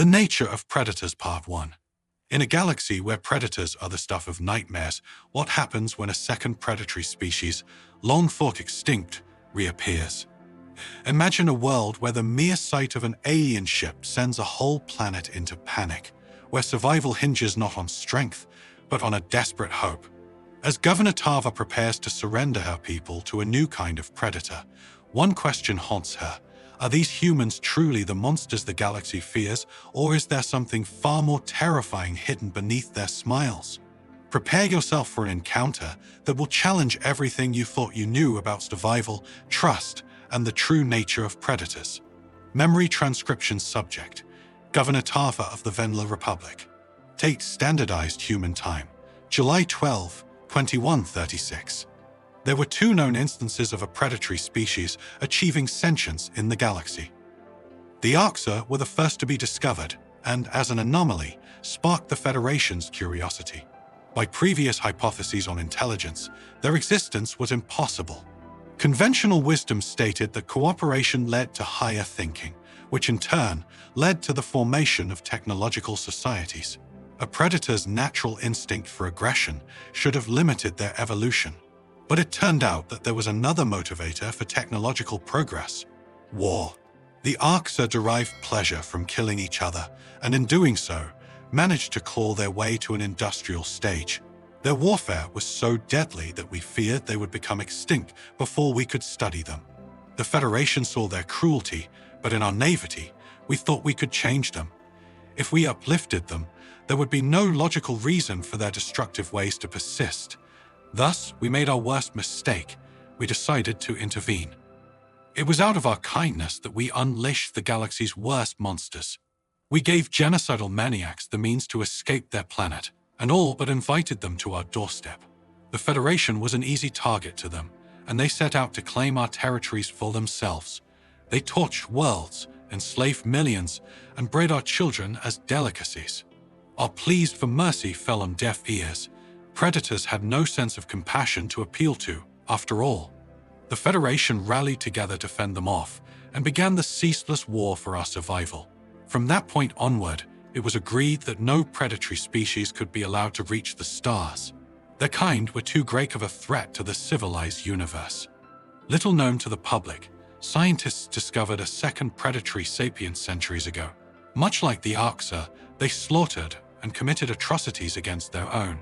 The Nature of Predators Part 1. In a galaxy where predators are the stuff of nightmares, what happens when a second predatory species, long thought extinct, reappears? Imagine a world where the mere sight of an alien ship sends a whole planet into panic, where survival hinges not on strength, but on a desperate hope. As Governor Tarva prepares to surrender her people to a new kind of predator, one question haunts her. Are these humans truly the monsters the galaxy fears, or is there something far more terrifying hidden beneath their smiles? Prepare yourself for an encounter that will challenge everything you thought you knew about survival, trust, and the true nature of predators. Memory transcription subject: Governor Tarva of the Venlil Republic. Date: standardized human time, July 12, 2136. There were 2 known instances of a predatory species achieving sentience in the galaxy. The Arxur were the first to be discovered, and as an anomaly, sparked the Federation's curiosity. By previous hypotheses on intelligence, their existence was impossible. Conventional wisdom stated that cooperation led to higher thinking, which in turn led to the formation of technological societies. A predator's natural instinct for aggression should have limited their evolution. But it turned out that there was another motivator for technological progress: war. The Arxur derived pleasure from killing each other, and in doing so, managed to claw their way to an industrial stage. Their warfare was so deadly that we feared they would become extinct before we could study them. The Federation saw their cruelty, but in our naivety, we thought we could change them. If we uplifted them, there would be no logical reason for their destructive ways to persist. Thus, we made our worst mistake. We decided to intervene. It was out of our kindness that we unleashed the galaxy's worst monsters. We gave genocidal maniacs the means to escape their planet, and all but invited them to our doorstep. The Federation was an easy target to them, and they set out to claim our territories for themselves. They torched worlds, enslaved millions, and bred our children as delicacies. Our pleas for mercy fell on deaf ears. Predators had no sense of compassion to appeal to, after all. The Federation rallied together to fend them off, and began the ceaseless war for our survival. From that point onward, it was agreed that no predatory species could be allowed to reach the stars. Their kind were too great of a threat to the civilized universe. Little known to the public, scientists discovered a second predatory sapient centuries ago. Much like the Arxur, they slaughtered and committed atrocities against their own.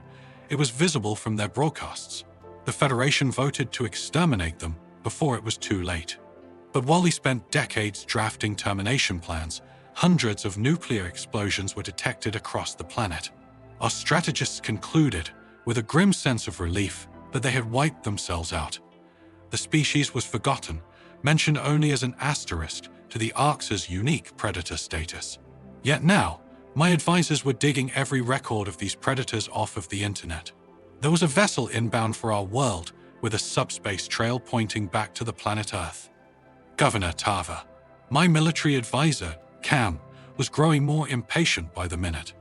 It was visible from their broadcasts. The Federation voted to exterminate them before it was too late. But while we spent decades drafting termination plans, hundreds of nuclear explosions were detected across the planet. Our strategists concluded, with a grim sense of relief, that they had wiped themselves out. The species was forgotten, mentioned only as an asterisk to the Arxur's unique predator status. Yet now, my advisors were digging every record of these predators off of the internet. There was a vessel inbound for our world, with a subspace trail pointing back to the planet Earth. Governor Tarva, my military advisor, Cam, was growing more impatient by the minute.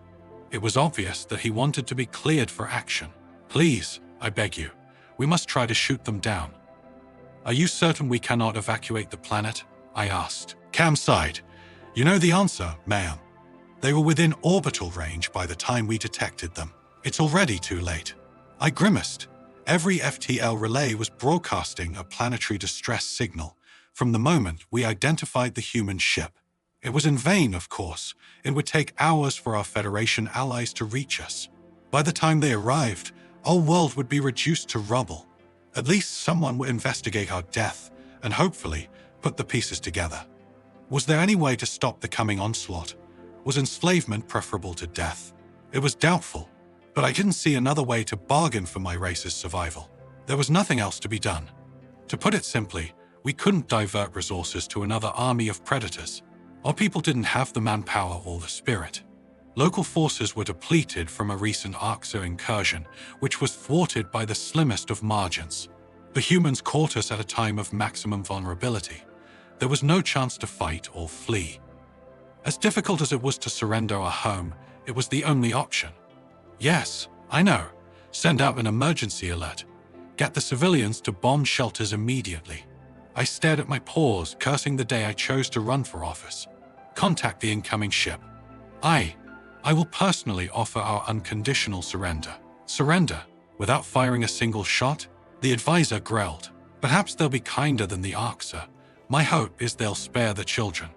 It was obvious that he wanted to be cleared for action. Please, I beg you, we must try to shoot them down. Are you certain we cannot evacuate the planet? I asked. Cam sighed. You know the answer, ma'am. They were within orbital range by the time we detected them. It's already too late. I grimaced. Every FTL relay was broadcasting a planetary distress signal from the moment we identified the human ship. It was in vain, of course. It would take hours for our Federation allies to reach us. By the time they arrived, our world would be reduced to rubble. At least someone would investigate our death and hopefully put the pieces together. Was there any way to stop the coming onslaught? Was enslavement preferable to death? It was doubtful, but I didn't see another way to bargain for my race's survival. There was nothing else to be done. To put it simply, we couldn't divert resources to another army of predators. Our people didn't have the manpower or the spirit. Local forces were depleted from a recent Arxur incursion, which was thwarted by the slimmest of margins. The humans caught us at a time of maximum vulnerability. There was no chance to fight or flee. As difficult as it was to surrender our home, it was the only option. Yes, I know. Send out an emergency alert. Get the civilians to bomb shelters immediately. I stared at my paws, cursing the day I chose to run for office. Contact the incoming ship. I will personally offer our unconditional surrender. Surrender, without firing a single shot? The advisor growled. Perhaps they'll be kinder than the Arxur. My hope is they'll spare the children.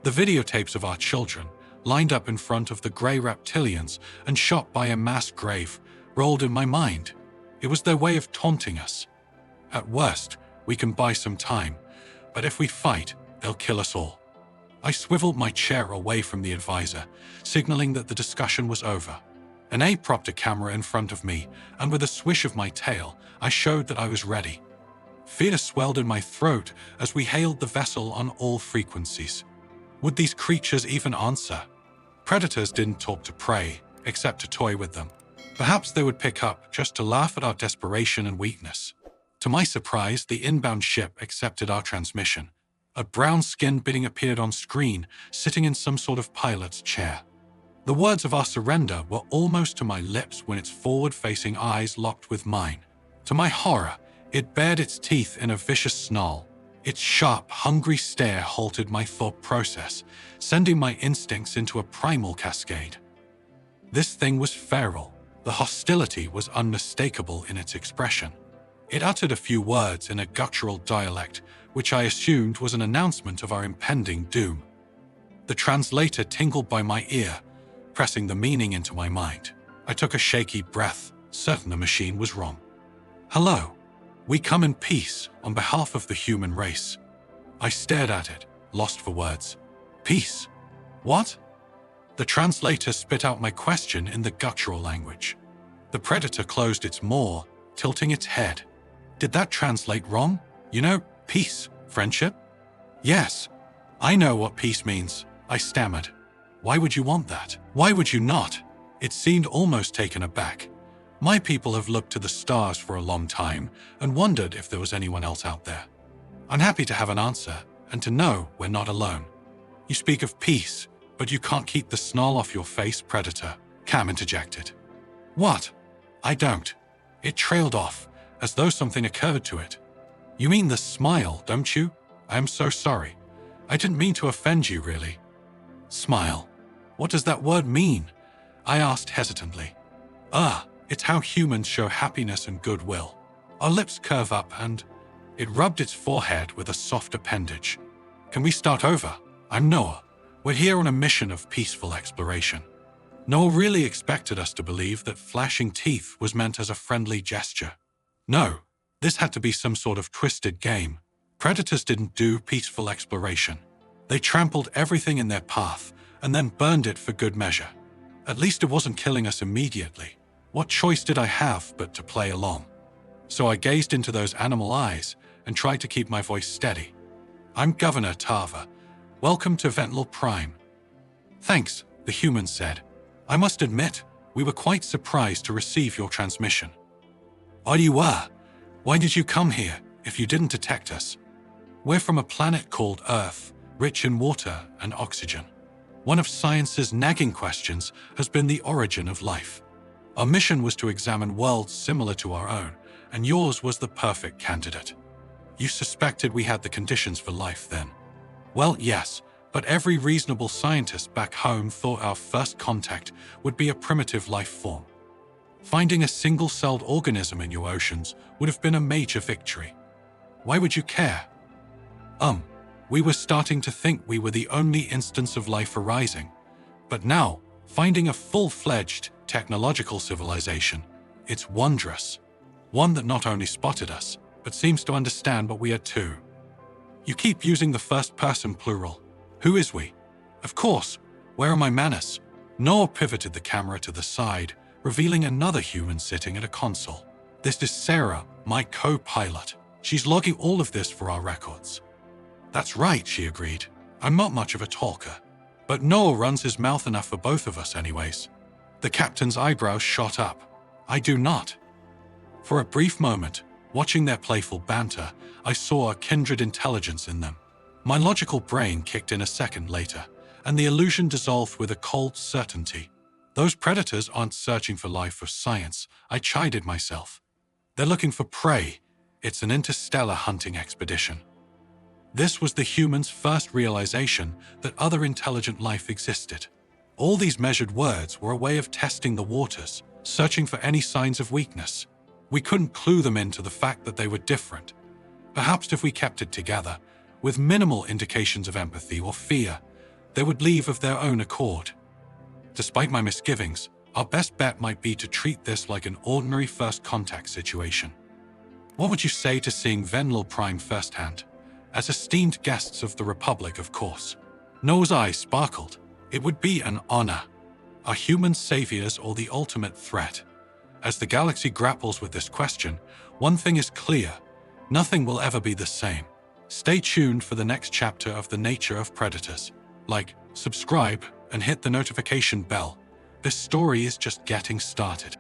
The videotapes of our children, lined up in front of the grey reptilians and shot by a mass grave, rolled in my mind. It was their way of taunting us. At worst, we can buy some time, but if we fight, they'll kill us all. I swiveled my chair away from the advisor, signaling that the discussion was over. An A propped a camera in front of me, and with a swish of my tail, I showed that I was ready. Fear swelled in my throat as we hailed the vessel on all frequencies. Would these creatures even answer? Predators didn't talk to prey, except to toy with them. Perhaps they would pick up just to laugh at our desperation and weakness. To my surprise, the inbound ship accepted our transmission. A brown-skinned being appeared on screen, sitting in some sort of pilot's chair. The words of our surrender were almost to my lips when its forward-facing eyes locked with mine. To my horror, it bared its teeth in a vicious snarl. Its sharp, hungry stare halted my thought process, sending my instincts into a primal cascade. This thing was feral. The hostility was unmistakable in its expression. It uttered a few words in a guttural dialect, which I assumed was an announcement of our impending doom. The translator tingled by my ear, pressing the meaning into my mind. I took a shaky breath, certain the machine was wrong. Hello. We come in peace on behalf of the human race. I stared at it, lost for words. Peace? What? The translator spit out my question in the guttural language. The predator closed its maw, tilting its head. Did that translate wrong? You know, peace, friendship? Yes, I know what peace means, I stammered. Why would you want that? Why would you not? It seemed almost taken aback. My people have looked to the stars for a long time and wondered if there was anyone else out there. I'm happy to have an answer and to know we're not alone. You speak of peace, but you can't keep the snarl off your face, Predator, Cam interjected. What? I don't. It trailed off, as though something occurred to it. You mean the smile, don't you? I am so sorry. I didn't mean to offend you, really. Smile. What does that word mean? I asked hesitantly. It's how humans show happiness and goodwill. Our lips curve up and it rubbed its forehead with a soft appendage. Can we start over? I'm Noah. We're here on a mission of peaceful exploration. Noah really expected us to believe that flashing teeth was meant as a friendly gesture. No, this had to be some sort of twisted game. Predators didn't do peaceful exploration. They trampled everything in their path and then burned it for good measure. At least it wasn't killing us immediately. What choice did I have but to play along? So I gazed into those animal eyes and tried to keep my voice steady. I'm Governor Tarva. Welcome to Venlil Prime. Thanks, the human said. I must admit, we were quite surprised to receive your transmission. You were? Why did you come here if you didn't detect us? We're from a planet called Earth, rich in water and oxygen. One of science's nagging questions has been the origin of life. Our mission was to examine worlds similar to our own, and yours was the perfect candidate. You suspected we had the conditions for life then. Well, yes, but every reasonable scientist back home thought our first contact would be a primitive life form. Finding a single-celled organism in your oceans would have been a major victory. Why would you care? We were starting to think we were the only instance of life arising. But now, finding a full-fledged technological civilization, it's wondrous. One that not only spotted us, but seems to understand what we are too. You keep using the first-person plural. Who is we? Of course, where are my manners? Noah pivoted the camera to the side, revealing another human sitting at a console. This is Sarah, my co-pilot. She's logging all of this for our records. That's right, she agreed. I'm not much of a talker. But Noah runs his mouth enough for both of us anyways. The captain's eyebrows shot up. I do not. For a brief moment, watching their playful banter, I saw a kindred intelligence in them. My logical brain kicked in a second later, and the illusion dissolved with a cold certainty. Those predators aren't searching for life or science, I chided myself. They're looking for prey. It's an interstellar hunting expedition. This was the humans' first realization that other intelligent life existed. All these measured words were a way of testing the waters, searching for any signs of weakness. We couldn't clue them into the fact that they were different. Perhaps if we kept it together, with minimal indications of empathy or fear, they would leave of their own accord. Despite my misgivings, our best bet might be to treat this like an ordinary first contact situation. What would you say to seeing Venlil Prime firsthand? As esteemed guests of the Republic, of course. Noah's eye sparkled. It would be an honor. Are humans saviors or the ultimate threat? As the galaxy grapples with this question, one thing is clear. Nothing will ever be the same. Stay tuned for the next chapter of The Nature of Predators. Like, subscribe, and hit the notification bell. This story is just getting started.